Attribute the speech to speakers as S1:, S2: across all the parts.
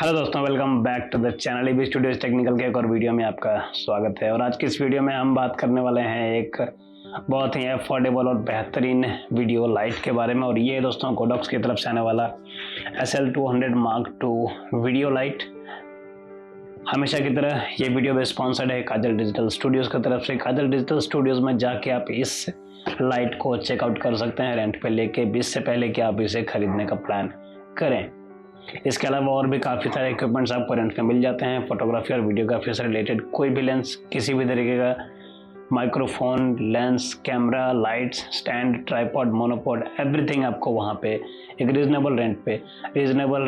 S1: Hello दोस्तों, welcome back to the channel EB Studios Technical के एक और वीडियो में आपका स्वागत है। और आज की इस वीडियो में हम बात करने वाले हैं एक बहुत ही अफोर्डेबल और बेहतरीन वीडियो लाइट के बारे में। और ये दोस्तों गोडॉक्स की तरफ से आने वाला SL200 Mark II video light. हमेशा की तरह ये वीडियो भी स्पॉन्सर्ड है काजल डिजिटल स्टूडियोज़ की तरफ से। काजल डिजिटल स्टूडियोज़ में जाके आप इस लाइट को चेकआउट कर सकते हैं रेंट पे लेके, 20 से पहले कि आप इसे खरीदने का प्लान करें। इसके अलावा और भी काफ़ी सारे इक्विपमेंट्स आपको रेंट पे मिल जाते हैं। फोटोग्राफी और वीडियोग्राफी से रिलेटेड कोई भी लेंस, किसी भी तरीके का microphone, lens, camera, lights, stand, tripod, monopod, everything आपको वहाँ पे एक रीजनेबल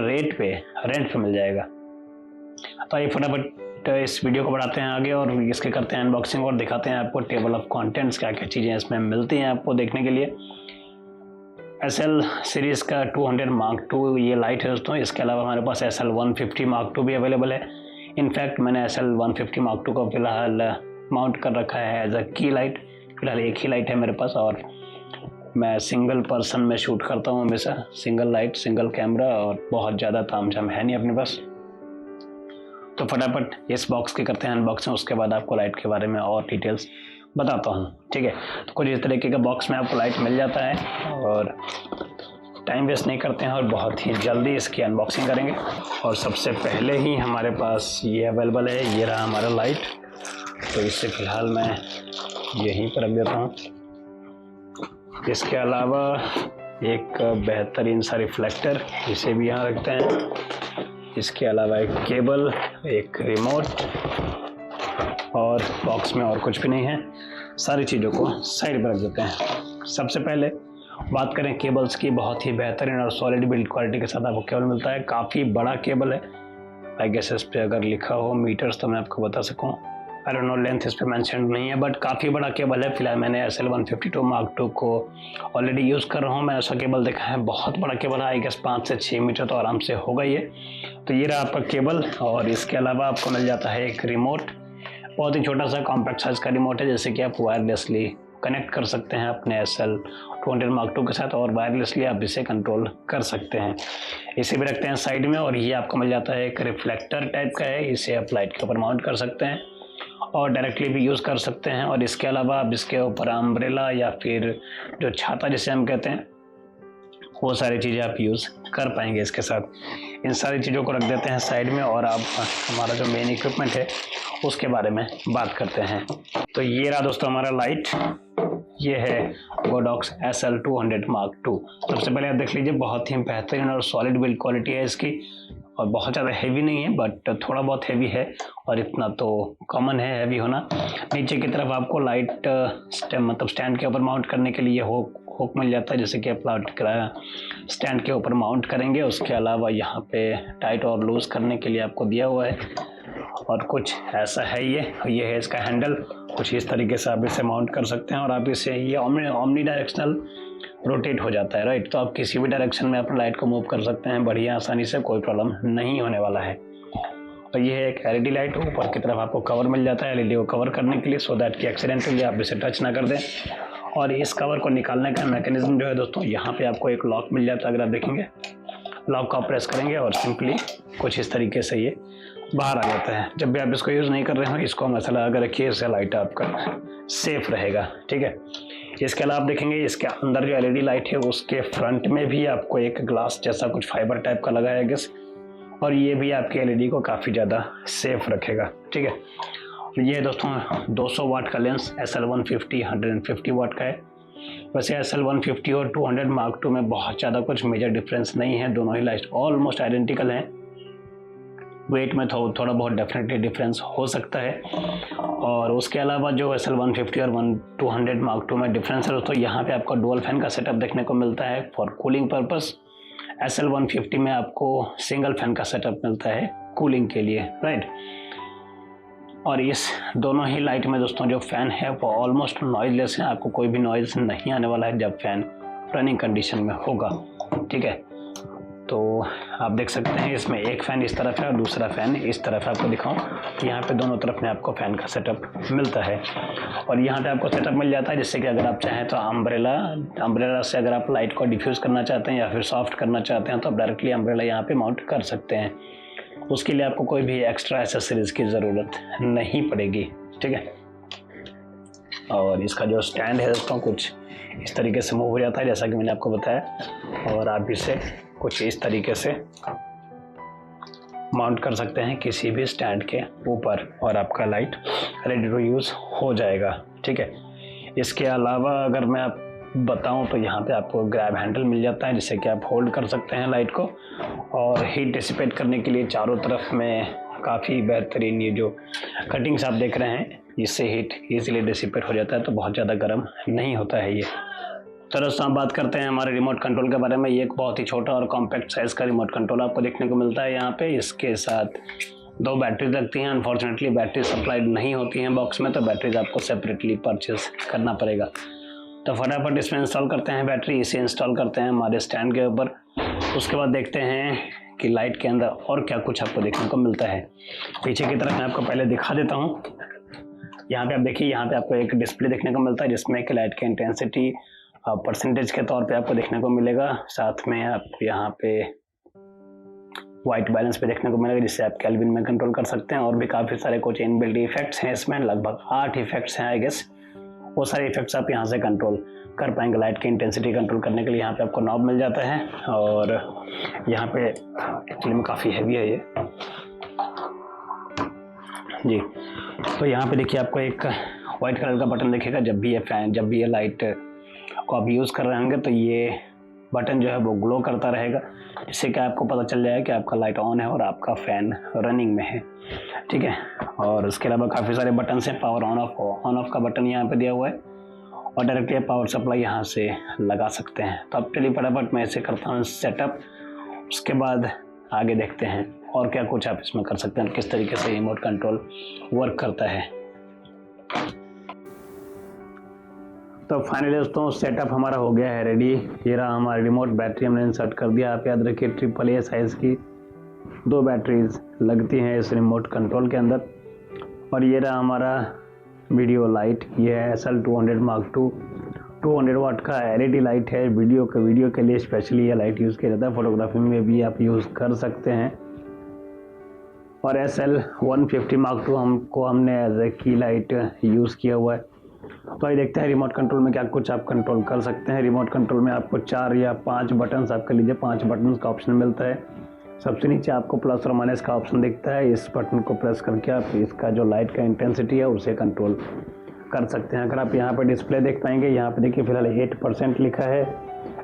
S1: रेट पे रेंट पे मिल जाएगा। तो आइए फटाफट इस वीडियो को बढ़ाते हैं आगे और इसके करते हैं अनबॉक्सिंग और दिखाते हैं आपको टेबल ऑफ कंटेंट्स, क्या क्या चीज़ें इसमें मिलती हैं आपको देखने के लिए। SL सीरीज़ का 200 Mark II ये लाइट है दोस्तों। इसके अलावा हमारे पास SL150 Mark II भी अवेलेबल है। इनफैक्ट मैंने SL150 Mark II को फिलहाल माउंट कर रखा है एज अ की लाइट। फिलहाल एक ही लाइट है मेरे पास और मैं सिंगल पर्सन में शूट करता हूँ हमेशा, सिंगल लाइट, सिंगल कैमरा, और बहुत ज़्यादा तामझाम है नहीं अपने पास। तो फटाफट इस बॉक्स की करते हैं अनबॉक्सिंग, उसके बाद आपको लाइट के बारे में और डिटेल्स बताता हूँ। ठीक है, तो कुछ इस तरीके का बॉक्स में आपको लाइट मिल जाता है और टाइम वेस्ट नहीं करते हैं और बहुत ही जल्दी इसकी अनबॉक्सिंग करेंगे। और सबसे पहले ही हमारे पास ये अवेलेबल है, ये रहा हमारा लाइट। तो इसे फिलहाल मैं यहीं पर रख देता हूँ। इसके अलावा एक बेहतरीन सा रिफ्लेक्टर, इसे भी यहाँ रखते हैं। इसके अलावा एक केबल, एक रिमोट, और बॉक्स में और कुछ भी नहीं है। सारी चीज़ों को साइड पर रख देते हैं। सबसे पहले बात करें केबल्स की, बहुत ही बेहतरीन और सॉलिड बिल्ड क्वालिटी के साथ आपको केबल मिलता है। काफ़ी बड़ा केबल है। आई गेस इस पर अगर लिखा हो मीटर्स तो मैं आपको बता सकूँ। आई डोंट नो, लेंथ इस पर मैंशन नहीं है, बट काफ़ी बड़ा केबल है। फिलहाल मैंने SL152 Mark II को ऑलरेडी यूज़ कर रहा हूँ। मैंने ऐसा केबल देखा है, बहुत बड़ा केबल है। आई गेस 5 से 6 मीटर तो आराम से होगा ये। तो ये रहा आपका केबल। और इसके अलावा आपको मिल जाता है एक रिमोट। बहुत ही छोटा सा कॉम्पैक्ट साइज का रिमोट है, जैसे कि आप वायरलेसली कनेक्ट कर सकते हैं अपने SL200 Mark II के साथ और वायरलेसली आप इसे कंट्रोल कर सकते हैं। इसे भी रखते हैं साइड में। और ये आपको मिल जाता है एक रिफ्लेक्टर टाइप का है, इसे आप लाइट के ऊपर माउंट कर सकते हैं और डायरेक्टली भी यूज़ कर सकते हैं। और इसके अलावा आप इसके ऊपर अम्ब्रेला या फिर जो छाता जिसे हम कहते हैं, वो सारी चीज़ें आप यूज़ कर पाएंगे इसके साथ। इन सारी चीज़ों को रख देते हैं साइड में और आप हमारा जो मेन इक्विपमेंट है उसके बारे में बात करते हैं। तो ये रहा दोस्तों हमारा लाइट। ये है गोडॉक्स SL200 Mark II। सबसे पहले आप देख लीजिए, बहुत ही बेहतरीन और सॉलिड बिल्ड क्वालिटी है इसकी। और बहुत ज़्यादा हैवी नहीं है, बट थोड़ा बहुत हैवी है और इतना तो कॉमन है हैवी होना। नीचे की तरफ आपको लाइट स्टैंड के ऊपर माउंट करने के लिए हुक मिल जाता है, जैसे कि आप लाइट स्टैंड के ऊपर माउंट करेंगे। उसके अलावा यहाँ पे टाइट और लूज करने के लिए आपको दिया हुआ है। और कुछ ऐसा है, ये है इसका हैंडल। कुछ इस तरीके से आप इसे माउंट कर सकते हैं और आप इसे, ये ओमनी डायरेक्शनल रोटेट हो जाता है, राइट। तो आप किसी भी डायरेक्शन में अपने लाइट को मूव कर सकते हैं बढ़िया आसानी से, कोई प्रॉब्लम नहीं होने वाला है। और ये है एक LED लाइट। ऊपर की तरफ आपको कवर मिल जाता है LED को कवर करने के लिए, सो दैट कि एक्सीडेंटली आप इसे टच ना कर दें। और इस कवर को निकालने का मैकेनिज्म जो है दोस्तों, यहाँ पे आपको एक लॉक मिल जाता है। अगर आप देखेंगे, लॉक को आप प्रेस करेंगे और सिंपली कुछ इस तरीके से ये बाहर आ जाता है। जब भी आप इसको यूज़ नहीं कर रहे हो, इसको मसला अगर रखिए, इससे लाइट आपका सेफ रहेगा। ठीक है, इसके अलावा आप देखेंगे इसके अंदर जो LED लाइट है उसके फ्रंट में भी आपको एक ग्लास जैसा कुछ फाइबर टाइप का लगा है गेस, और ये भी आपके LED को काफ़ी ज़्यादा सेफ रखेगा। ठीक है, ये दोस्तों 200 वाट का लेंस SL150 150 वाट का है। वैसे SL150 और 200 Mark II में बहुत ज़्यादा कुछ मेजर डिफरेंस नहीं है, दोनों ही लाइट ऑलमोस्ट आइडेंटिकल हैं। वेट में थोड़ा बहुत डेफिनेटली डिफरेंस हो सकता है। और उसके अलावा जो SL150 और 200 Mark II में डिफरेंस है दोस्तों, यहाँ पे आपको डुअल फैन का सेटअप देखने को मिलता है फॉर कूलिंग पर्पस। SL150 में आपको सिंगल फैन का सेटअप मिलता है कूलिंग के लिए, राइट। और इस दोनों ही लाइट में दोस्तों जो फ़ैन है वो ऑलमोस्ट नॉइजलेस है, आपको कोई भी नॉइज़ नहीं आने वाला है जब फैन रनिंग कंडीशन में होगा। ठीक है, तो आप देख सकते हैं इसमें एक फ़ैन इस तरफ है और दूसरा फ़ैन इस तरफ है। आपको दिखाऊं, यहाँ पे दोनों तरफ में आपको फ़ैन का सेटअप मिलता है। और यहाँ पे आपको सेटअप मिल जाता है जिससे कि अगर आप चाहें तो अम्ब्रेला से अगर आप लाइट को डिफ्यूज़ करना चाहते हैं या फिर सॉफ्ट करना चाहते हैं तो आप डायरेक्टली अम्ब्रेला यहाँ पे माउंट कर सकते हैं। उसके लिए आपको कोई भी एक्स्ट्रा एसेसरीज की ज़रूरत नहीं पड़ेगी, ठीक है। और इसका जो स्टैंड है दोस्तों कुछ इस तरीके से मूव हो जाता है जैसा कि मैंने आपको बताया, और आप इसे कुछ इस तरीके से माउंट कर सकते हैं किसी भी स्टैंड के ऊपर और आपका लाइट रेडी टू यूज़ हो जाएगा, ठीक है। इसके अलावा अगर मैं आप बताऊं तो यहाँ पे आपको ग्रैब हैंडल मिल जाता है जिससे कि आप होल्ड कर सकते हैं लाइट को, और हीट डिसिपेट करने के लिए चारों तरफ में काफ़ी बेहतरीन ये जो कटिंग्स आप देख रहे हैं इससे हीट इजीली डिसिपेट हो जाता है, तो बहुत ज़्यादा गर्म नहीं होता है ये। तो दोस्तों हम बात करते हैं हमारे रिमोट कंट्रोल के बारे में। ये एक बहुत ही छोटा और कॉम्पैक्ट साइज़ का रिमोट कंट्रोल आपको देखने को मिलता है यहाँ पे। इसके साथ 2 बैटरीज लगती हैं। अनफॉर्चुनेटली बैटरी सप्लाइड नहीं होती हैं बॉक्स में, तो बैटरीज आपको सेपरेटली परचेज करना पड़ेगा। तो फटाफट इसमें इंस्टॉल करते हैं बैटरी, इसे इंस्टॉल करते हैं हमारे स्टैंड के ऊपर। उसके बाद देखते हैं कि लाइट के अंदर और क्या कुछ आपको देखने को मिलता है। पीछे की तरफ मैं आपको पहले दिखा देता हूँ। यहाँ पे आप देखिए, यहाँ पे आपको एक डिस्प्ले देखने को मिलता है जिसमें कि लाइट की इंटेंसिटी परसेंटेज के तौर पे आपको देखने को मिलेगा। साथ में आपको यहाँ पे वाइट बैलेंस पे देखने को मिलेगा जिससे आप केल्विन में कंट्रोल कर सकते हैं। और भी काफ़ी सारे कुछ इनबिल्ट इफेक्ट्स हैं इसमें, लगभग 8 इफेक्ट्स हैं आई गेस। वो सारे इफेक्ट्स आप यहाँ से कंट्रोल कर पाएंगे। लाइट की इंटेंसिटी कंट्रोल करने के लिए यहाँ पे आपको नॉब मिल जाता है, और यहाँ पे एक्चुअली में काफ़ी हैवी है ये जी। तो यहाँ पे देखिए आपको एक वाइट कलर का बटन दिखेगा। जब भी ये लाइट को आप यूज़ कर रहे होंगे तो ये बटन जो है वो ग्लो करता रहेगा, जिससे कि आपको पता चल जाए कि आपका लाइट ऑन है और आपका फ़ैन रनिंग में है, ठीक है। और उसके अलावा काफ़ी सारे बटन हैं। पावर ऑन ऑफ का बटन यहाँ पे दिया हुआ है, और डायरेक्टली आप पावर सप्लाई यहाँ से लगा सकते हैं। तो अब चलिए फटाफट मैं इसे करता हूँ सेटअप, उसके बाद आगे देखते हैं और क्या कुछ आप इसमें कर सकते हैं, किस तरीके से रिमोट कंट्रोल वर्क करता है। तो फाइनली दोस्तों सेटअप हमारा हो गया है रेडी। ये रहा हमारा रिमोट, बैटरी हमने इंसर्ट कर दिया। आप याद रखिए AAA साइज़ की 2 बैटरीज लगती हैं इस रिमोट कंट्रोल के अंदर। और ये रहा हमारा वीडियो लाइट, ये है SL200 Mark II 200 वाट का LED लाइट है। वीडियो के लिए स्पेशली ये लाइट यूज़ किया जाता है, फोटोग्राफी में भी आप यूज़ कर सकते हैं। और SL150 Mark II हमने एज ए की लाइट यूज़ किया हुआ है। तो आइए देखते हैं रिमोट कंट्रोल में क्या कुछ आप कंट्रोल कर सकते हैं। रिमोट कंट्रोल में आपको 4 या 5 बटन्स, आप कर लीजिए 5 बटन्स का ऑप्शन मिलता है। सबसे नीचे आपको प्लस और माइनस का ऑप्शन दिखता है। इस बटन को प्रेस करके आप इसका जो लाइट का इंटेंसिटी है उसे कंट्रोल कर सकते हैं। अगर आप यहाँ पर डिस्प्ले देख पाएंगे, यहाँ पे देखिए फिलहाल 8% लिखा है।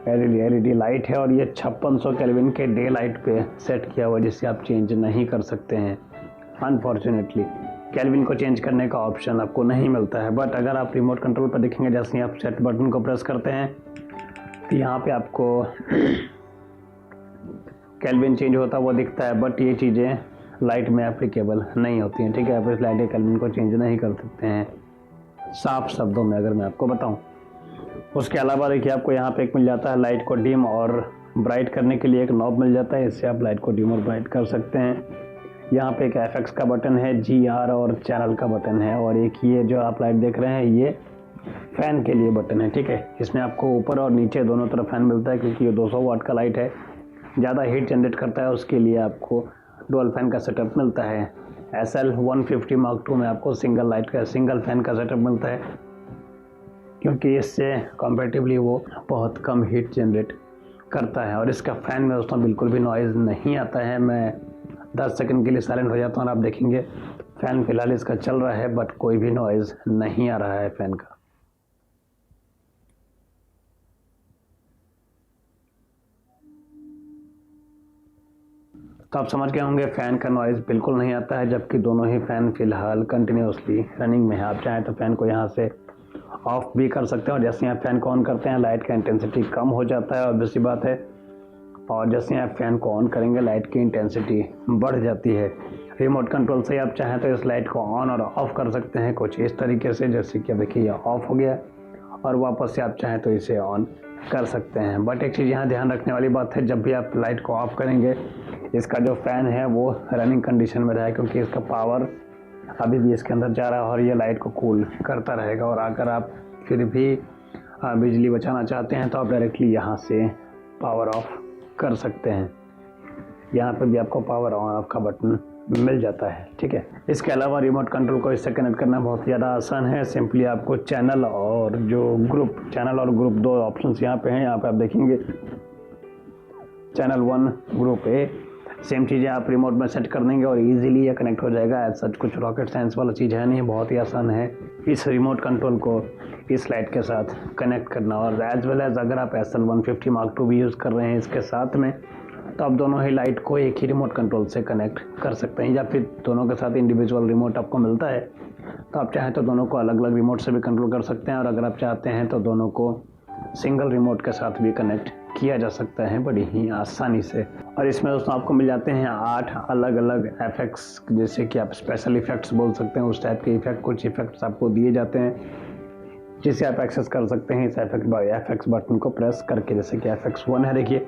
S1: LED लाइट है और ये 5600 केल्विन के डे लाइट पे सेट किया हुआ है, जिससे आप चेंज नहीं कर सकते हैं। अनफॉर्चुनेटली केल्विन को चेंज करने का ऑप्शन आपको नहीं मिलता है। बट अगर आप रिमोट कंट्रोल पर देखेंगे, जैसे ही आप सेट बटन को प्रेस करते हैं तो यहाँ पे आपको केल्विन चेंज होता वो दिखता है। बट ये चीज़ें लाइट में एप्लीकेबल नहीं होती हैं, ठीक है। आप इस लाइट के केल्विन को चेंज नहीं कर सकते हैं, साफ शब्दों में अगर मैं आपको बताऊं। उसके अलावा देखिए आपको यहाँ पे एक मिल जाता है लाइट को डिम और ब्राइट करने के लिए एक नॉब मिल जाता है, इससे आप लाइट को डिम और ब्राइट कर सकते हैं। यहाँ पे एक FX का बटन है, GR और चैनल का बटन है, और एक ये जो आप लाइट देख रहे हैं ये फ़ैन के लिए बटन है, ठीक है। इसमें आपको ऊपर और नीचे दोनों तरफ फ़ैन मिलता है, क्योंकि ये 200 वाट का लाइट है, ज़्यादा हीट जनरेट करता है, उसके लिए आपको डुअल फैन का सेटअप मिलता है। SL150 Mark II में आपको सिंगल फैन का सेटअप मिलता है, क्योंकि इससे कंपैरेटिवली वो बहुत कम हीट जनरेट करता है। और इसका फ़ैन में दोस्तों बिल्कुल भी नॉइज़ नहीं आता है। मैं 10 सेकंड के लिए साइलेंट हो जाता हूँ और आप देखेंगे फ़ैन फिलहाल इसका चल रहा है, बट कोई भी नॉइज़ नहीं आ रहा है फ़ैन का। तो आप समझ गए होंगे फ़ैन का नॉइज़ बिल्कुल नहीं आता है, जबकि दोनों ही फ़ैन फ़िलहाल कंटिन्यूसली रनिंग में है। आप चाहें तो फ़ैन को यहाँ से ऑफ भी कर सकते हैं, और जैसे ही आप फ़ैन को ऑन करते हैं लाइट का इंटेंसिटी कम हो जाता है, ऑब्वियस सी बात है। और जैसे ही आप फ़ैन को ऑन करेंगे लाइट की इंटेंसिटी बढ़ जाती है। रिमोट कंट्रोल से आप चाहें तो इस लाइट को ऑन और ऑफ़ कर सकते हैं कुछ इस तरीके से, जैसे कि देखिए ये ऑफ़ हो गया, और वापस से आप चाहें तो इसे ऑन कर सकते हैं। बट एक चीज़ यहाँ ध्यान रखने वाली बात है, जब भी आप लाइट को ऑफ़ करेंगे इसका जो फ़ैन है वो रनिंग कंडीशन में रहेगा, क्योंकि इसका पावर अभी भी इसके अंदर जा रहा है और ये लाइट को कूल करता रहेगा। और अगर आप फिर भी बिजली बचाना चाहते हैं तो आप डायरेक्टली यहाँ से पावर ऑफ कर सकते हैं। यहाँ पे भी आपको पावर ऑन ऑफ का बटन मिल जाता है। ठीक है, इसके अलावा रिमोट कंट्रोल को इससे कनेक्ट करना बहुत ज़्यादा आसान है। सिंपली आपको चैनल और ग्रुप दो ऑप्शंस यहाँ पे हैं। यहाँ पे आप देखेंगे चैनल 1 ग्रुप ए, सेम चीज़ें आप रिमोट में सेट कर देंगे और इजीली ये कनेक्ट हो जाएगा। एज सच कुछ रॉकेट साइंस वाला चीज़ है नहीं, बहुत ही आसान है इस रिमोट कंट्रोल को इस लाइट के साथ कनेक्ट करना। और एज वेल एज अगर आप SL150 Mark II भी यूज़ कर रहे हैं इसके साथ में, तो आप दोनों ही लाइट को एक ही रिमोट कंट्रोल से कनेक्ट कर सकते हैं, या फिर दोनों के साथ इंडिविजुअल रिमोट आपको मिलता है तो आप चाहें तो दोनों को अलग अलग रिमोट से भी कंट्रोल कर सकते हैं, और अगर आप चाहते हैं तो दोनों को सिंगल रिमोट के साथ भी कनेक्ट किया जा सकता है बड़ी ही आसानी से। और इसमें दोस्तों आपको मिल जाते हैं 8 अलग अलग एफेक्ट्स, जैसे कि आप स्पेशल इफेक्ट्स बोल सकते हैं, उस टाइप के इफेक्ट कुछ इफेक्ट्स आपको दिए जाते हैं जिसे आप एक्सेस कर सकते हैं इस एफेक्ट्स बटन को प्रेस करके। जैसे कि FX1 है देखिए,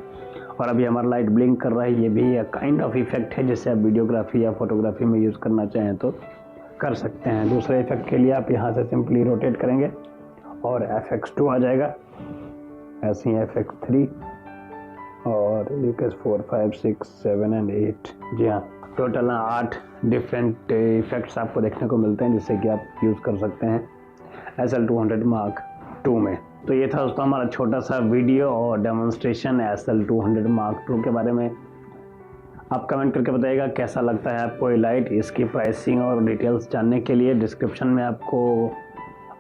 S1: और अभी हमारा लाइट ब्लिंक कर रहा है, ये भी एक काइंड ऑफ इफेक्ट है जिसे आप वीडियोग्राफी या फोटोग्राफी में यूज़ करना चाहें तो कर सकते हैं। दूसरे इफेक्ट के लिए आप यहाँ से सिंपली रोटेट करेंगे और FX2 आ जाएगा, ऐसे ही FX3 और 4, 5, 6, 7 एंड 8। जी हाँ, टोटल 8 डिफरेंट इफेक्ट्स आपको देखने को मिलते हैं जिससे कि आप यूज़ कर सकते हैं SL200 Mark II में। तो ये था दोस्तों हमारा छोटा सा वीडियो और डेमोन्स्ट्रेशन SL200 Mark II के बारे में। आप कमेंट करके बताइएगा कैसा लगता है आपको ये लाइट। इसकी प्राइसिंग और डिटेल्स जानने के लिए डिस्क्रिप्शन में आपको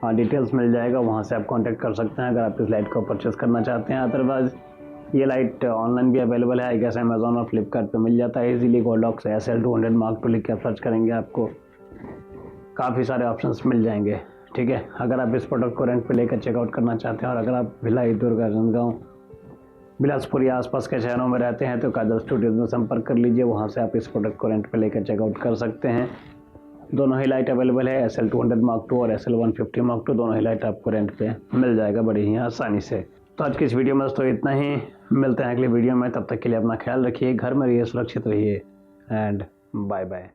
S1: डिटेल्स मिल जाएगा, वहाँ से आप कांटेक्ट कर सकते हैं अगर आप इस लाइट को परचेस करना चाहते हैं। अदरवाइज ये लाइट ऑनलाइन भी अवेलेबल है, आई गेस अमेजोन और फ्लिपकार्ट पे मिल जाता है इजीली। गोल्डॉक्स SL200 Mark II लिख के आप सर्च करेंगे, आपको काफ़ी सारे ऑप्शंस मिल जाएंगे। ठीक है, अगर आप इस प्रोडक्ट को रेंट पे लेकर चेकआउट करना चाहते हैं और अगर आप भिलाई, दुर्ग, राजनांदगांव, बिलासपुर या आसपास के शहरों में रहते हैं तो काजल स्टूडियोज में संपर्क कर लीजिए, वहाँ से आप इस प्रोडक्ट को रेंट पे लेकर चेकआउट कर सकते हैं। दोनों ही लाइट अवेलेबल है, SL200 Mark II और SL150 Mark II, दोनों ही लाइट आपको रेंट पे मिल जाएगा बड़ी ही आसानी से। तो आज की इस वीडियो में दोस्तों इतना ही, मिलते हैं अगले वीडियो में, तब तक के लिए अपना ख्याल रखिए, घर में रहिए, सुरक्षित रहिए एंड बाय बाय।